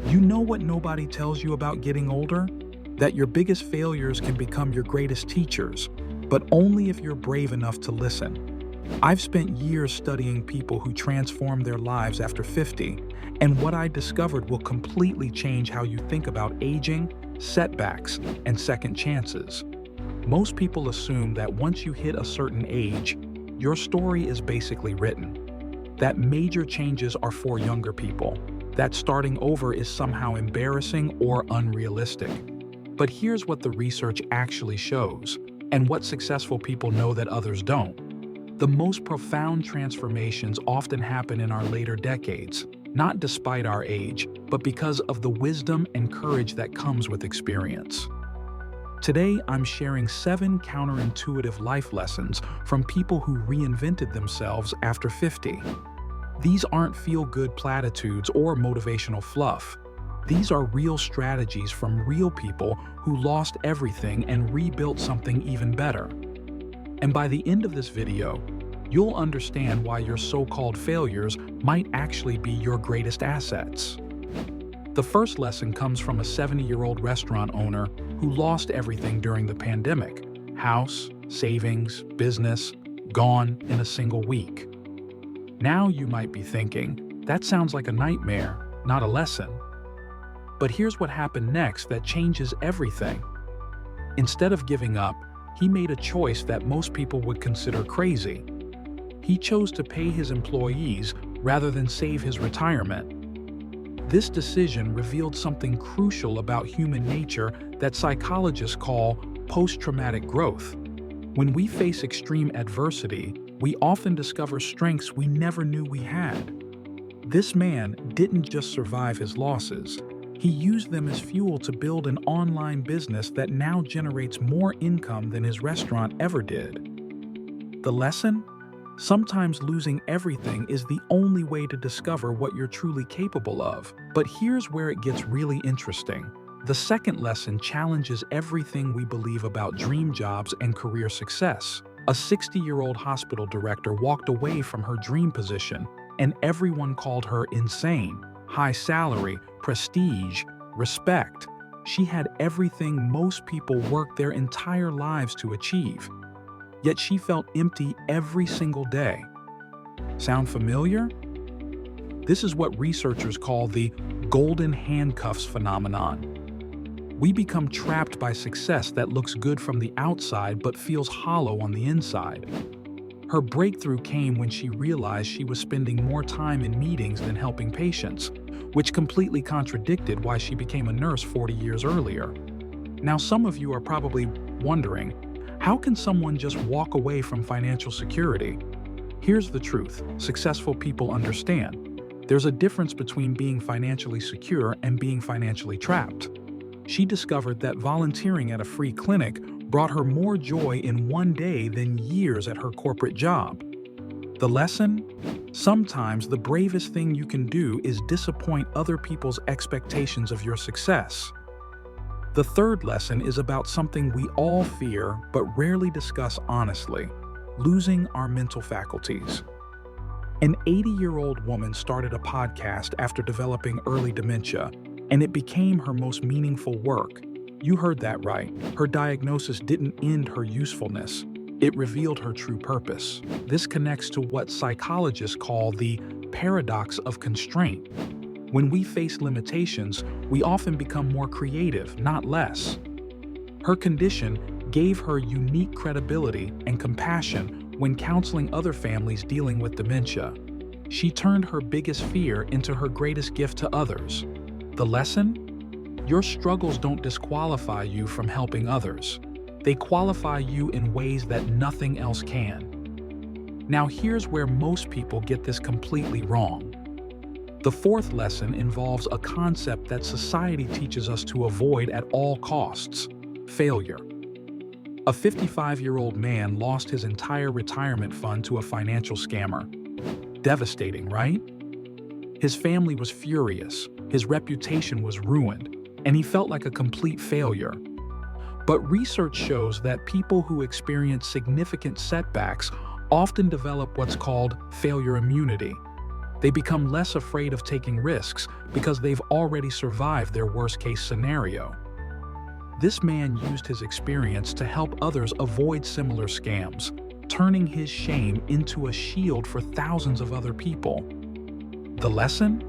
You know what nobody tells you about getting older? That your biggest failures can become your greatest teachers, but only if you're brave enough to listen. I've spent years studying people who transform their lives after 50, and what I discovered will completely change how you think about aging, setbacks, and second chances. Most people assume that once you hit a certain age, your story is basically written. That major changes are for younger people, that starting over is somehow embarrassing or unrealistic. But here's what the research actually shows, and what successful people know that others don't. The most profound transformations often happen in our later decades, not despite our age, but because of the wisdom and courage that comes with experience. Today, I'm sharing 7 counterintuitive life lessons from people who reinvented themselves after 50. These aren't feel-good platitudes or motivational fluff. These are real strategies from real people who lost everything and rebuilt something even better. And by the end of this video, you'll understand why your so-called failures might actually be your greatest assets. The first lesson comes from a 70-year-old restaurant owner who lost everything during the pandemic: house, savings, business, gone in a single week. Now you might be thinking, that sounds like a nightmare, not a lesson. But here's what happened next that changes everything. Instead of giving up, he made a choice that most people would consider crazy. He chose to pay his employees rather than save his retirement. This decision revealed something crucial about human nature that psychologists call post-traumatic growth. When we face extreme adversity, we often discover strengths we never knew we had. This man didn't just survive his losses. He used them as fuel to build an online business that now generates more income than his restaurant ever did. The lesson? Sometimes losing everything is the only way to discover what you're truly capable of. But here's where it gets really interesting. The second lesson challenges everything we believe about dream jobs and career success. A 60-year-old hospital director walked away from her dream position, and everyone called her insane. High salary, prestige, respect. She had everything most people work their entire lives to achieve. Yet she felt empty every single day. Sound familiar? This is what researchers call the golden handcuffs phenomenon. We become trapped by success that looks good from the outside but feels hollow on the inside. Her breakthrough came when she realized she was spending more time in meetings than helping patients, which completely contradicted why she became a nurse 40 years earlier. Now, some of you are probably wondering, how can someone just walk away from financial security? Here's the truth: successful people understand. There's a difference between being financially secure and being financially trapped. She discovered that volunteering at a free clinic brought her more joy in one day than years at her corporate job. The lesson? Sometimes the bravest thing you can do is disappoint other people's expectations of your success. The third lesson is about something we all fear but rarely discuss honestly: losing our mental faculties. An 80-year-old woman started a podcast after developing early dementia, and it became her most meaningful work. You heard that right. Her diagnosis didn't end her usefulness. It revealed her true purpose. This connects to what psychologists call the paradox of constraint. When we face limitations, we often become more creative, not less. Her condition gave her unique credibility and compassion when counseling other families dealing with dementia. She turned her biggest fear into her greatest gift to others. The lesson? Your struggles don't disqualify you from helping others. They qualify you in ways that nothing else can. Now, here's where most people get this completely wrong. The fourth lesson involves a concept that society teaches us to avoid at all costs: failure. A 55-year-old man lost his entire retirement fund to a financial scammer. Devastating, right? His family was furious, his reputation was ruined, and he felt like a complete failure. But research shows that people who experience significant setbacks often develop what's called failure immunity. They become less afraid of taking risks because they've already survived their worst-case scenario. This man used his experience to help others avoid similar scams, turning his shame into a shield for thousands of other people. The lesson?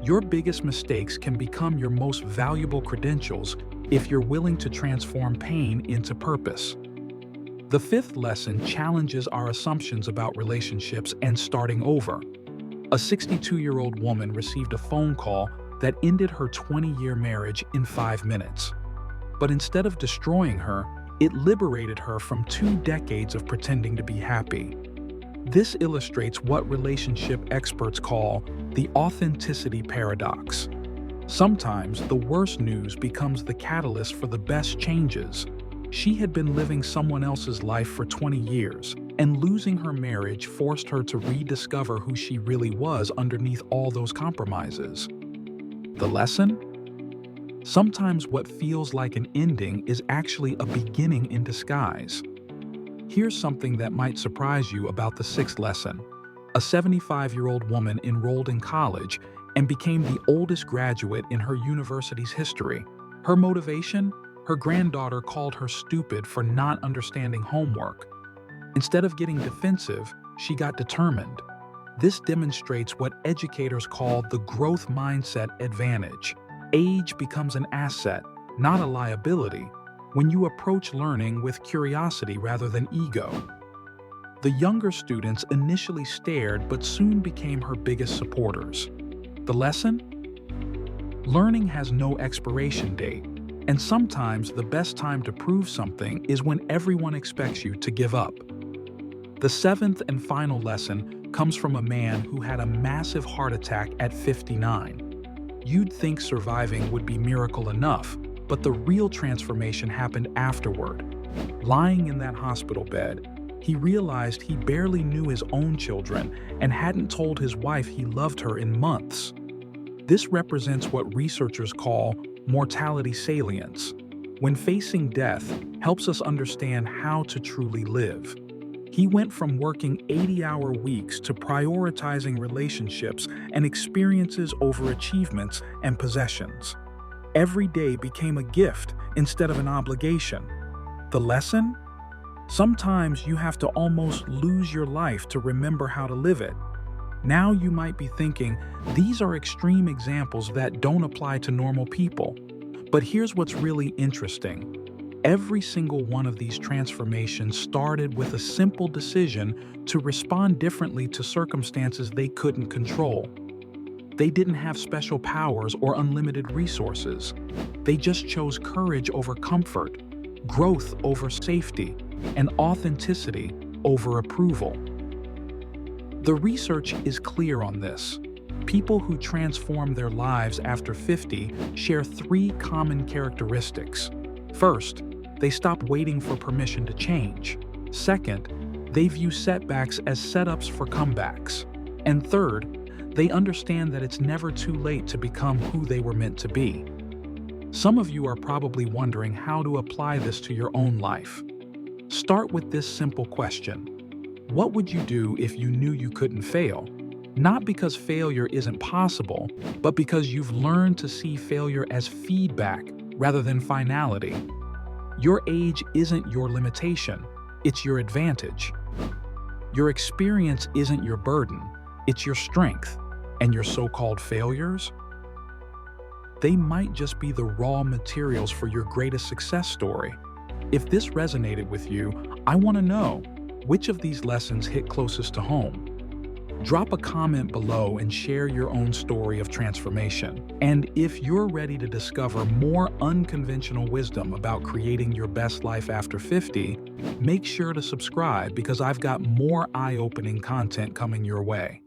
Your biggest mistakes can become your most valuable credentials if you're willing to transform pain into purpose. The fifth lesson challenges our assumptions about relationships and starting over. A 62-year-old woman received a phone call that ended her 20-year marriage in 5 minutes. But instead of destroying her, it liberated her from 2 decades of pretending to be happy. This illustrates what relationship experts call the authenticity paradox. Sometimes the worst news becomes the catalyst for the best changes. She had been living someone else's life for 20 years, and losing her marriage forced her to rediscover who she really was underneath all those compromises. The lesson? Sometimes what feels like an ending is actually a beginning in disguise. Here's something that might surprise you about the sixth lesson. A 75-year-old woman enrolled in college and became the oldest graduate in her university's history. Her motivation? Her granddaughter called her stupid for not understanding homework. Instead of getting defensive, she got determined. This demonstrates what educators call the growth mindset advantage. Age becomes an asset, not a liability, when you approach learning with curiosity rather than ego. The younger students initially stared but soon became her biggest supporters. The lesson? Learning has no expiration date, and sometimes the best time to prove something is when everyone expects you to give up. The seventh and final lesson comes from a man who had a massive heart attack at 59. You'd think surviving would be miracle enough, but the real transformation happened afterward. Lying in that hospital bed, he realized he barely knew his own children and hadn't told his wife he loved her in months. This represents what researchers call mortality salience. When facing death, helps us understand how to truly live. He went from working 80-hour weeks to prioritizing relationships and experiences over achievements and possessions. Every day became a gift instead of an obligation. The lesson? Sometimes you have to almost lose your life to remember how to live it. Now you might be thinking, these are extreme examples that don't apply to normal people. But here's what's really interesting. Every single one of these transformations started with a simple decision to respond differently to circumstances they couldn't control. They didn't have special powers or unlimited resources. They just chose courage over comfort, growth over safety, and authenticity over approval. The research is clear on this. People who transform their lives after 50 share 3 common characteristics. First, they stop waiting for permission to change. Second, they view setbacks as setups for comebacks. And third, they understand that it's never too late to become who they were meant to be. Some of you are probably wondering how to apply this to your own life. Start with this simple question. What would you do if you knew you couldn't fail? Not because failure isn't possible, but because you've learned to see failure as feedback rather than finality. Your age isn't your limitation, it's your advantage. Your experience isn't your burden, it's your strength. And your so-called failures? They might just be the raw materials for your greatest success story. If this resonated with you, I want to know, which of these lessons hit closest to home? Drop a comment below and share your own story of transformation. And if you're ready to discover more unconventional wisdom about creating your best life after 50, make sure to subscribe because I've got more eye-opening content coming your way.